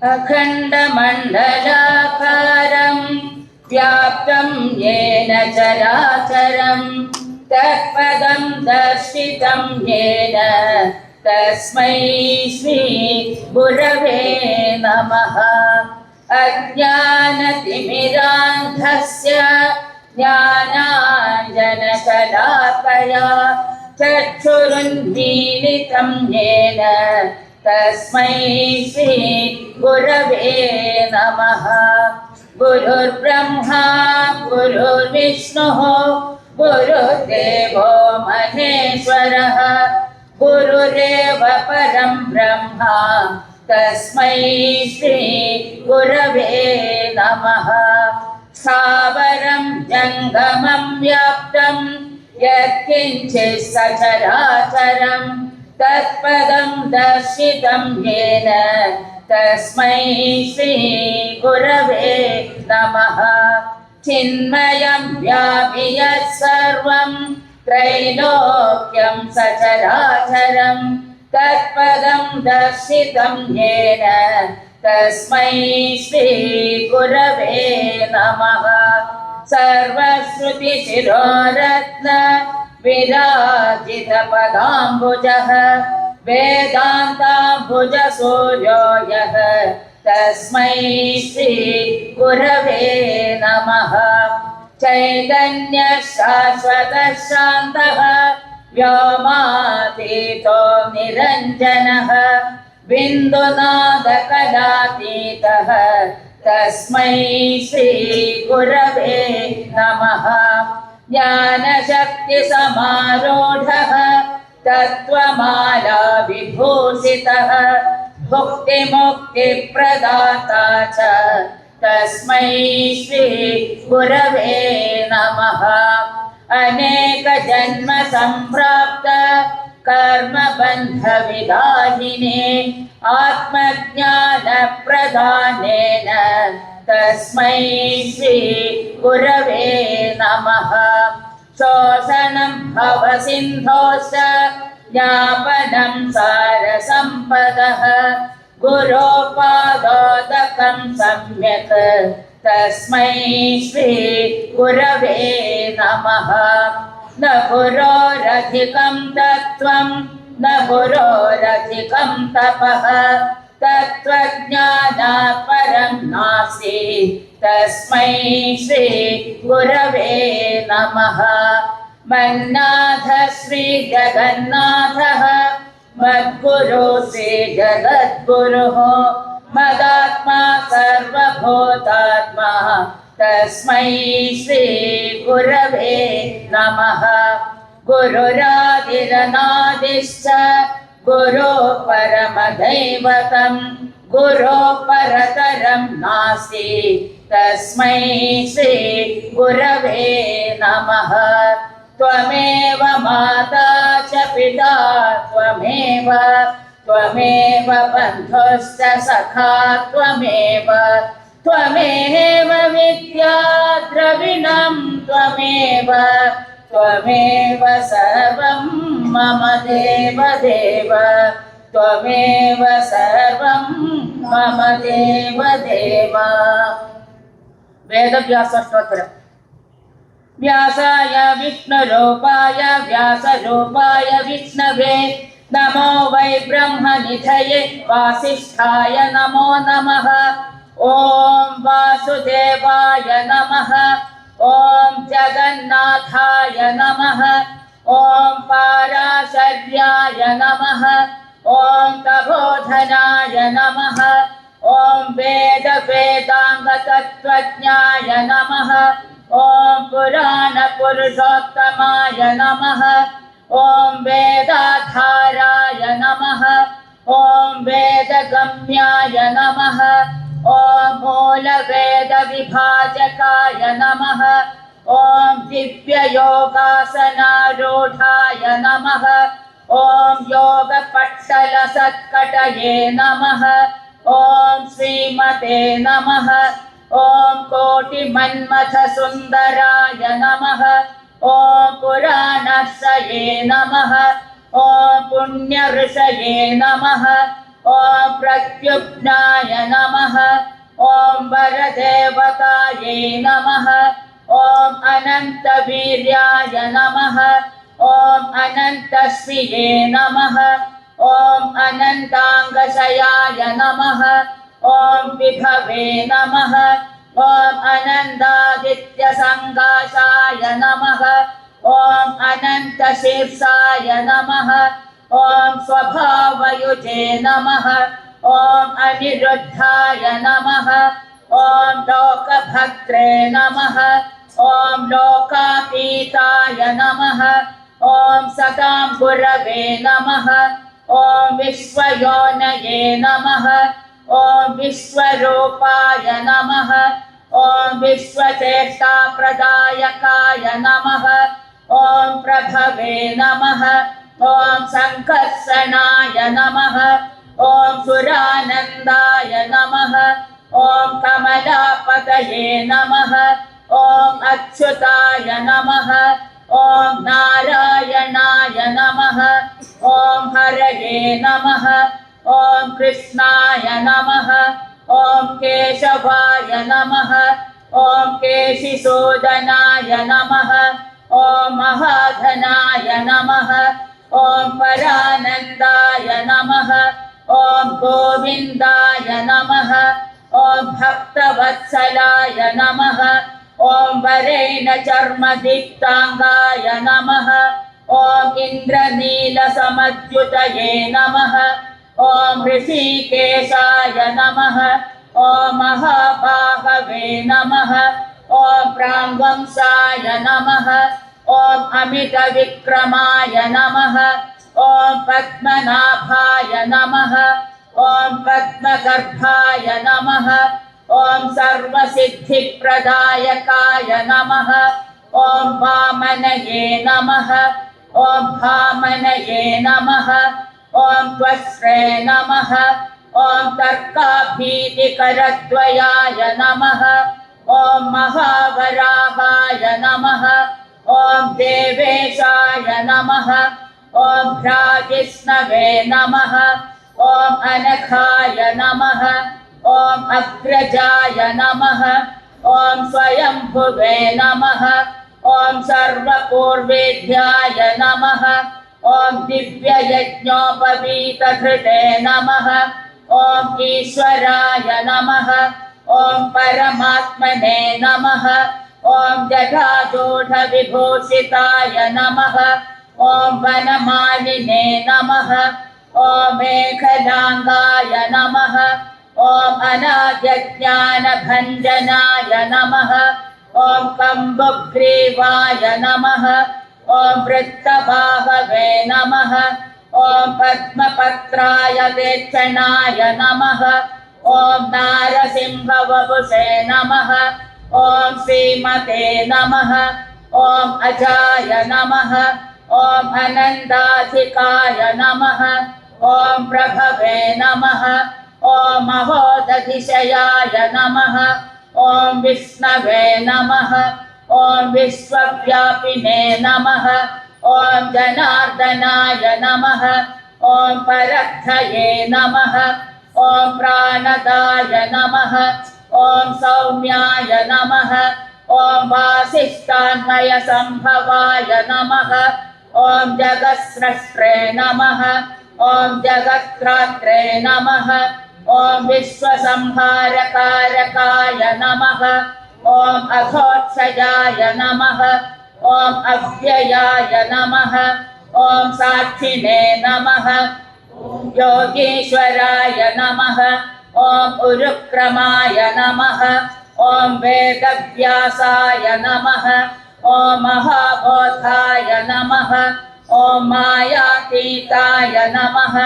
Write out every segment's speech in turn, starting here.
अखण्डमण्डलाकारं व्याप्तं येन चराचरं तत्पदं दर्शितं येन तस्मै श्री गुरवे नमः। अज्ञानतिमिरान्धस्य ज्ञानाञ्जनशलाकया चक्षुरुन्मीलितं येन तस्मै श्री गुरवे नमः। गुरुर्ब्रह्मा गुरुर्विष्णुः गुरुर्देवो महेश्वरः गुरुरेव परं ब्रह्मा तस्मै श्री गुरवे नमः। स्थावरं जङ्गमं व्याप्तं यत्किञ्चित् सचराचरं तत्पदं दर्शितं येन तस्मै श्री गुरवे नमः। चिन्मयं व्यापि यत्सर्वं त्रैलोक्यं सचराचरं तत्पदं दर्शितं येन तस्मै श्री गुरवे नमः। सर्वश्रुतिशिरोरत्न विराजितपदाम्बुजः वेदान्ताम्बुजसूर्यो यः तस्मै श्री गुरवे नमः। चैतन्य शाश्वत शान्तः व्योमातीतो निरञ्जनः बिन्दुनादकलातीतः तस्मै श्री गुरवे नमः। ज्ञानशक्तिसमारूढः तत्त्वमाला विभूषितः भुक्तिमुक्तिप्रदाता च तस्मै श्री गुरवे नमः। अनेकजन्म सम्प्राप्त कर्मबन्धविदाहिने आत्मज्ञानप्रदानेन तस्मै श्री गुरवे नमः। शोषणं भवसिन्धोश्च ज्ञापनं सारसम्पदः गुरोपादोदकं सम्यक् तस्मै श्री गुरवे नमः। न गुरोरधिकं तत्त्वं न गुरोरधिकं तपः तत्त्वज्ञानात् परं नास्ति तस्मै श्री गुरवे नमः। मन्नाथ श्री जगन्नाथः मद्गुरु श्री जगद्गुरुः मदात्मा सर्वभूतात्मा तस्मै श्री गुरवे नमः। गुरुरादिरनादिश्च गुरो परमदैवतं गुरो परतरं नास्ति तस्मै श्री गुरवे नमः। त्वमेव माता च पिता त्वमेव त्वमेव बन्धुश्च सखा त्वमेव त्वमेव विद्या द्रविणं त्वमेव त्वमेव सर्वं मम देव देव त्वमेव सर्वं मम देव देव। वेदव्यासस्तोत्रम्। व्यासाय विष्णुरूपाय व्यासरूपाय विष्णवे नमो वै ब्रह्मनिधये वासिष्ठाय नमो नमः। ॐ वासुदेवाय नमः। ॐ जगन्नाथाय नमः। ॐ पाराशर्याय नमः। ॐ तपोधनाय नमः। ॐ वेदाङ्गतत्त्वज्ञाय नमः। ॐ पुराणपुरुषोत्तमाय नमः। ॐ वेदाधाराय नमः। ॐ वेदगम्याय नमः। ॐ मूलवेदविभाजकाय नमः। ॐ दिव्ययोगासनारूढाय नमः। ॐ योगपट्टलसत्कटये नमः। ॐ श्रीमते नमः। ॐ कोटिमन्मथसुन्दराय नमः। ॐ पुराणर्षये नमः। ॐ पुण्यऋषये नमः। ॐ प्रद्युम्नाय नमः ॐ वरदेवतायै नमः ॐ अनन्तवीर्याय नमः ॐ अनन्तश्रिये नमः ॐ अनन्ताङ्गशयाय नमः ॐ विभवे नमः ॐ अनन्तादित्यसङ्काशाय नमः ॐ अनन्तशीर्षाय नमः ॐ स्वभावयुजे नमः ॐ अनिरुद्धाय नमः ॐ लोकभद्रे नमः ॐ लोकातीताय नमः ॐ सदां गुरवे नमः ॐ विश्वयोनये नमः ॐ विश्वरूपाय नमः ॐ विश्वचेष्टाप्रदायकाय नमः ॐ प्रभवे नमः ॐ सङ्कर्षणाय नमः ॐ सुरानन्दाय नमः ॐ कमलापतये नमः ॐ अच्युताय नमः ॐ नारायणाय नमः ॐ हरये नमः ॐ कृष्णाय नमः ॐ केशवाय नमः ॐ केशिसूदनाय नमः ॐ महाधनाय नमः ॐ परानन्दाय नमः ॐ गोविन्दाय नमः ॐ भक्तवत्सलाय नमः ॐ वरेण चर्मदीप्ताङ्गाय नमः ॐ इन्द्रनीलसमद्युतये नमः ॐ ऋषिकेशाय नमः ॐ महाबाहवे नमः ॐ प्राङ्गंसाय नमः ॐ अमितविक्रमाय नमः ॐ पद्मनाभाय नमः ॐ पद्मगर्भाय नमः ॐ सर्वसिद्धिप्रदायकाय नमः ॐ वामनये नमः ॐ भामनये नमः ॐ त्वस्रे नमः ॐ तर्काभीतिकरद्वयाय नमः ॐ महावराहाय नमः ॐ देवेशाय नमः ॐ भ्राजिष्णवे नमः ॐ अनघाय नमः ॐ अग्रजाय नमः ॐ स्वयंभुवे नमः ॐ सर्वपूर्वेभ्याय नमः ॐ दिव्ययज्ञोपवीतधृते नमः ॐ ईश्वराय नमः ॐ परमात्मने नमः ॐ जटाजूढविभूषिताय नमः ॐ वनमालिने नमः ॐ मेखलाङ्गाय नमः ॐ अनाद्यज्ञानभञ्जनाय नमः ॐ कम्बुग्रीवाय नमः ॐ वृत्तबाहवे नमः ॐ पद्मपत्राय देक्षणाय नमः ॐ नारसिंहवपुषे नमः ॐ श्रीमते नमः ॐ अजाय नमः ॐ अनन्दाधिकाय नमः ॐ प्रभवे नमः ॐ महोदधिशयाय नमः ॐ विष्णवे नमः ॐ विश्वव्यापिने नमः ॐ जनार्दनाय नमः ॐ परद्धये नमः ॐ प्राणदाय नमः ॐ सौम्याय नमः ॐ वासिष्ठान्मयसम्भवाय नमः ॐ जगत्स्रष्टे नमः ॐ जगत्त्रात्रे नमः ॐ विश्वसंहारकारकाय नमः ॐ अघोत्सजाय नमः ॐ अव्ययाय नमः ॐ साक्षिणे नमः योगीश्वराय नमः ॐ उरुक्रमाय नमः ॐ वेदव्यासाय नमः ॐ महाबोधाय नमः ॐ मायातीताय नमः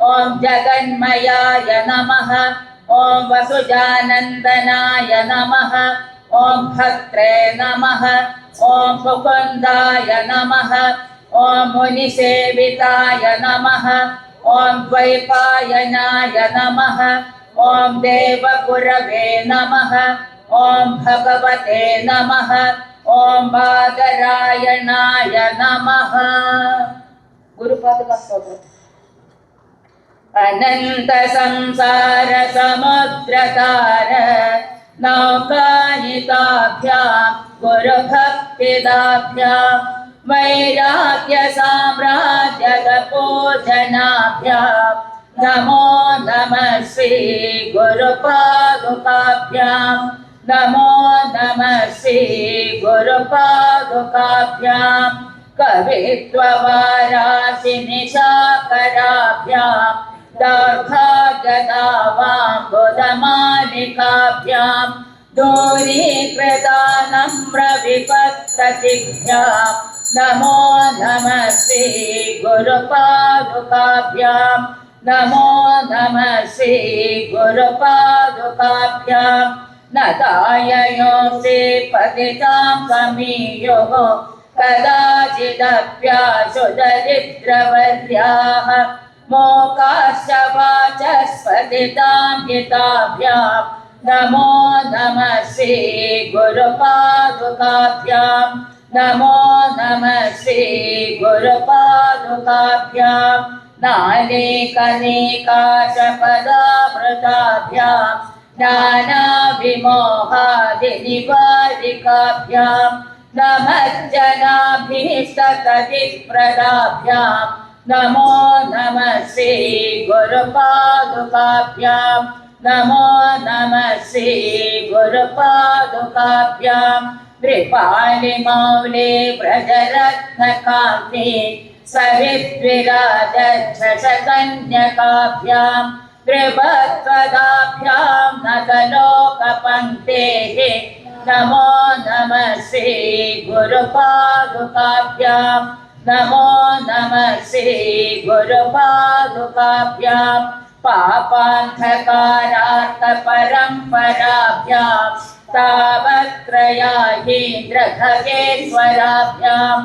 ॐ जगन्मयाय नमः ॐ वसुजानन्दनाय नमः ॐ भद्रे नमः ॐ मुकुन्दाय नमः ॐ मुनिसेविताय नमः ॐ द्वैपायनाय नमः ॐ देवगुरवे नमः ॐ भगवते नमः ॐ बादरायणाय नमः. गुरुपादुका स्तोत्रम्. अनंत संसार समुद्रतार नौकायिताभ्यां गुरुभक्तिदाभ्यां वैराग्य साम्राज्यपूजनाभ्यां नमो नमः श्री गुरुपादुकाभ्यां नमो नमः श्री गुरुपादुकाभ्यां कवित्ववाराशिनि शाकराभ्यां दौर्भाग्यदावाम्बुधमालिकाभ्यां दूरीकृतानम्रविपत्ततिभ्यां नमो नमः श्री गुरुपादुकाभ्यां नमो नमः श्री गुरुपादुकाभ्यां नताययोऽसि पतितां समीयुः कदाचिदप्याशु दरिद्रवर्याः मोकाश्च वाचस्पतितां हिताभ्यां नमो नमः श्री गुरुपादुकाभ्यां नमो नमः श्री गुरुपादुकाभ्यां नानेकनेकाशपदामृताभ्यां नानाविमोहादिनिवारिकाभ्यां नमज्जनाभीष्टकटिप्रदाभ्यां नमो नमः श्री गुरुपादुकाभ्यां नमो नमः श्री गुरुपादुकाभ्यां कृपालिमौले व्रजरत्नकान्ति सरिद्विराजच्छशकन्यकाभ्यां त्रिभत्वदाभ्यां नतलोकपङ्क्तेः नमो नमः श्री गुरुपादुकाभ्यां नमो नमः श्री गुरुपादुकाभ्यां पापान्धकारार्थपरम्पराभ्यां तावत्त्रयाहीन्द्रखगेश्वराभ्यां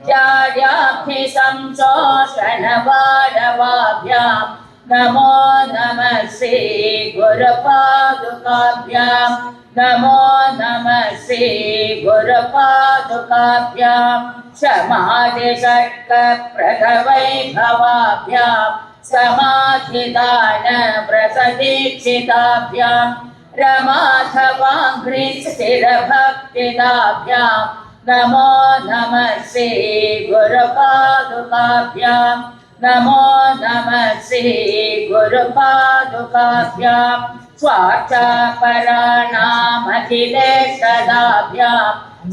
जाड्याभिसंशोषणवाडवाभ्यां नमो नमः श्री गुरुपादुकाभ्यां नमो नमः श्री गुरुपादुकाभ्यां समाधिषट्कप्रदवैभवाभ्यां समाधिदानव्रतदीक्षिताभ्यां रमाधवाङ्घ्रिस्थिरभक्तिदाभ्यां नमो नमः श्री गुरुपादुकाभ्यां नमो नमः श्री गुरुपादुकाभ्यां स्वार्थपराणामखिलेशदाभ्यां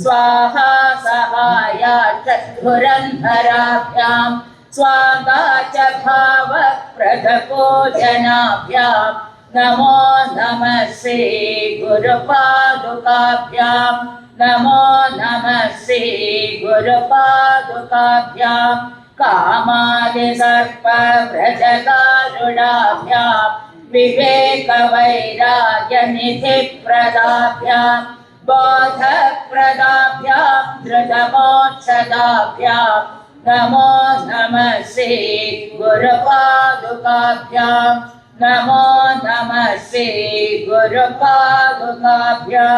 स्वाहा सहायाच्चधुरन्धराभ्यां स्वागाच भावप्रदपूजनाभ्यां नमो नमः श्री गुरुपादुकाभ्यां नमो नमः श्री गुरुपादुकाभ्यां कामादिसर्पव्रजगारुडाभ्यां विवेकवैराग्यनिधिप्रदाभ्यां बोधप्रदाभ्यां धृतमोक्षदाभ्यां नमो नमः श्री गुरुपादुकाभ्यां नमो नमः श्री गुरुपादुकाभ्यां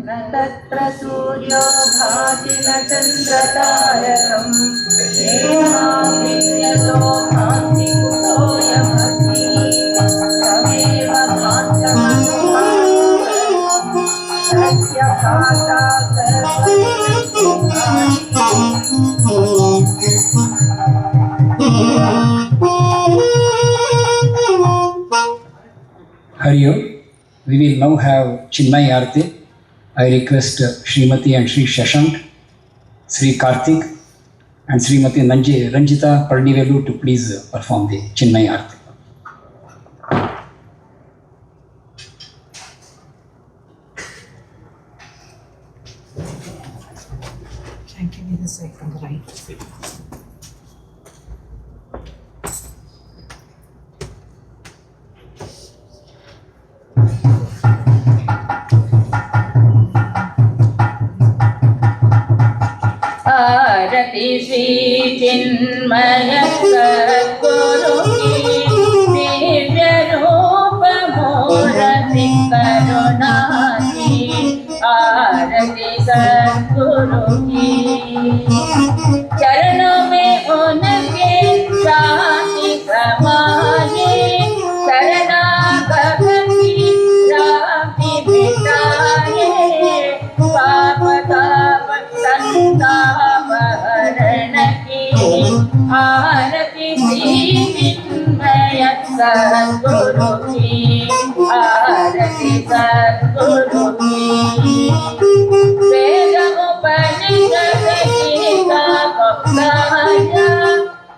न तत्र सूर्यो भाति न चन्द्रतारकं हेमाभिर्यतो भाति कुतोऽयमग्नि तमेव भान्तमस्य भाता Hari Om. We will now have Chinmay Arati. I request Srimati and Sri Shashank, Sri Karthik and Srimati Ranjita Pardivelu to please perform the Chinmay Arati. Can you this side from the right? आरती श्री चिन्मय सद्गुरु की दिव्य रूप मूर्ति करुणा की आरती सद्गुरु की चरणों में उनके शांति समाये शरणागत की राति बिताए पाप ताप संताप हरण की आरती श्री चिन्मय सद्गुरु की आरती सद्गुरु की वेद उपनिषद गीता गाया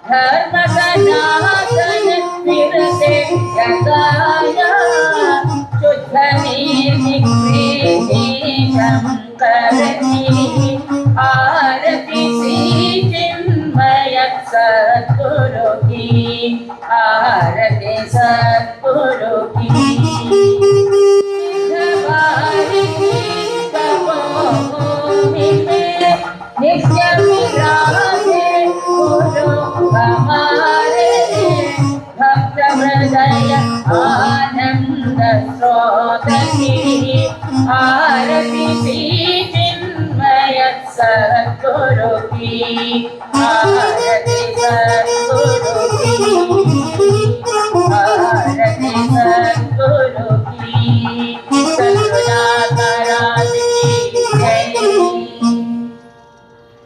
धर्म सनातन फिर से जगाया शुद्ध नीति शंकर की आरती श्री चिन्मय सद्गुरु की आरती सद्गुरु की नित्य विराजे गुरु हमारे भक्त हृदय आनंद स्रोत की आरती श्री चिन्मय सद्गुरु की आरती